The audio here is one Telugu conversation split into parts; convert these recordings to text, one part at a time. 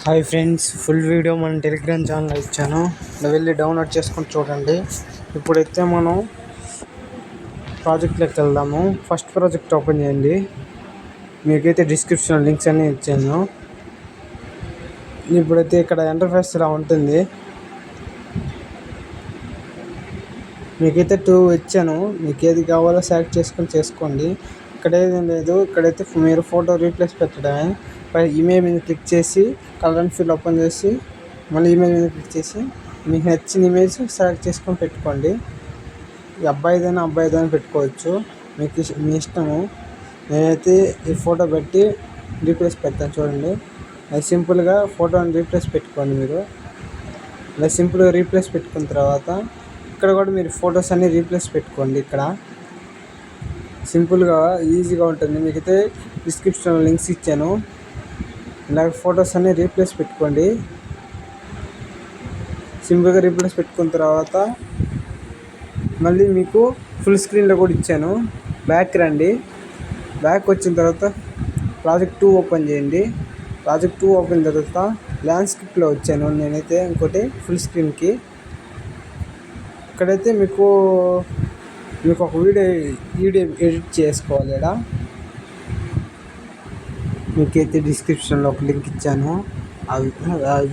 హాయ్ ఫ్రెండ్స్, ఫుల్ వీడియో మన టెలిగ్రామ్ ఛానల్లో ఇచ్చాను. వెళ్ళి డౌన్లోడ్ చేసుకొని చూడండి. ఇప్పుడైతే మనం ప్రాజెక్ట్లోకి వెళ్దాము. ఫస్ట్ ప్రాజెక్ట్ ఓపెన్ చేయండి. మీకైతే డిస్క్రిప్షన్ లింక్స్ అన్నీ ఇచ్చాను. ఇప్పుడైతే ఇక్కడ ఇంటర్ఫేస్ ఇలా ఉంటుంది. మీకైతే 2 ఇచ్చాను. మీకు ఏది కావాలో సెలెక్ట్ చేసుకొని చేసుకోండి. ఇక్కడ ఏదేం లేదు. ఇక్కడైతే మీరు ఫోటో రీప్లేస్ పెట్టడమే. ఇమేజ్ మీద క్లిక్ చేసి కలర్ అండ్ ఫిల్ ఓపెన్ చేసి మళ్ళీ ఇమేజ్ మీద క్లిక్ చేసి మీకు నచ్చిన ఇమేజ్ సెలెక్ట్ చేసుకొని పెట్టుకోండి. ఈ అబ్బాయిదైనా పెట్టుకోవచ్చు, మీ ఇష్టము. నేనైతే ఈ ఫోటో పెట్టి రీప్లేస్ పెడతాను. చూడండి, అది సింపుల్గా ఫోటోని రీప్లేస్ పెట్టుకోండి. మీరు ఇలా సింపుల్గా రీప్లేస్ పెట్టుకున్న తర్వాత ఇక్కడ కూడా మీరు ఫొటోస్ అన్నీ రీప్లేస్ పెట్టుకోండి. ఇక్కడ సింపుల్గా ఈజీగా ఉంటుంది. మీకైతే డిస్క్రిప్షన్లో లింక్స్ ఇచ్చాను. ఇలాగ ఫొటోస్ అన్నీ రీప్లేస్ పెట్టుకోండి. సింపుల్గా రీప్లేస్ పెట్టుకున్న తర్వాత మళ్ళీ మీకు ఫుల్ స్క్రీన్లో కూడా ఇచ్చాను. బ్యాక్ రండి. బ్యాక్ వచ్చిన తర్వాత ప్రాజెక్ట్ 2 ఓపెన్ చేయండి. ప్రాజెక్ట్ 2 ఓపెన్ తర్వాత ల్యాండ్స్కేప్లో వచ్చాను నేనైతే. ఇంకోటి ఫుల్ స్క్రీన్కి ఇక్కడైతే మీకు ఒక వీడియో ఎడిట్ చేసుకోవాలి. ఇక్కడ మీకైతే డిస్క్రిప్షన్లో ఒక లింక్ ఇచ్చాను. ఆ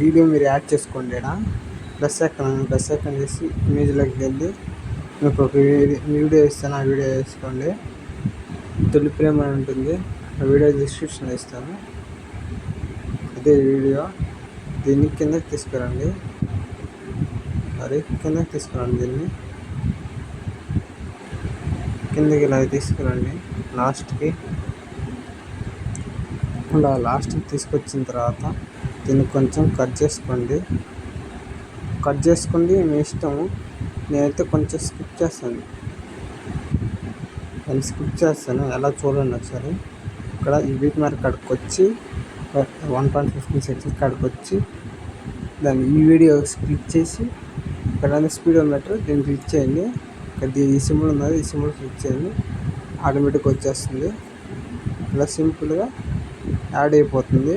వీడియో మీరు యాడ్ చేసుకోండి. ఇక్కడ ప్లస్ ఐకాన్ చేసి ఇమేజ్లోకి వెళ్ళి మీకు ఒక వీడియో ఇస్తాను. ఆ వీడియో వేసుకోండి. తొలి ప్రేమ అని ఉంటుంది. ఆ వీడియో డిస్క్రిప్షన్లో ఇస్తాను. అదే వీడియో. దీన్ని కిందకి తీసుకురండి. దీన్ని కిందకి ఇలా తీసుకురండి. లాస్ట్కి తీసుకొచ్చిన తర్వాత దీన్ని కొంచెం కట్ చేసుకోండి. మీ ఇష్టము. నేనైతే కొంచెం స్కిప్ చేస్తాను. ఎలా చూడండి ఒకసారి. ఇక్కడ ఈ బీట్ మార్క్ కాడికి వచ్చి 1.15 సెకండ్స్ కాడికి వచ్చి దాన్ని ఈ వీడియో క్లిక్ చేసి ఇక్కడ స్పీడోమీటర్ దీన్ని క్లిక్ చేయండి. ఇక్కడ ఈ సింబల్ ఉన్నది, ఈ సింబల్ క్లిక్ చేయండి. ఆటోమేటిక్గా వచ్చేస్తుంది. ఇలా సింపుల్గా యాడ్ అయిపోతుంది.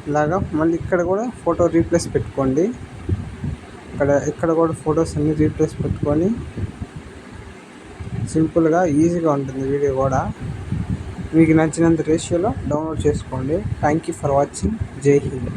ఇలాగా మళ్ళీ ఇక్కడ కూడా ఫోటో రీప్లేస్ పెట్టుకోండి. ఇక్కడ కూడా ఫొటోస్ అన్నీ రీప్లేస్ పెట్టుకొని సింపుల్గా ఈజీగా ఉంటుంది. వీడియో కూడా మీకు నచ్చినంత రేషియోలో డౌన్లోడ్ చేసుకోండి. Thank you for watching. జై హింద్.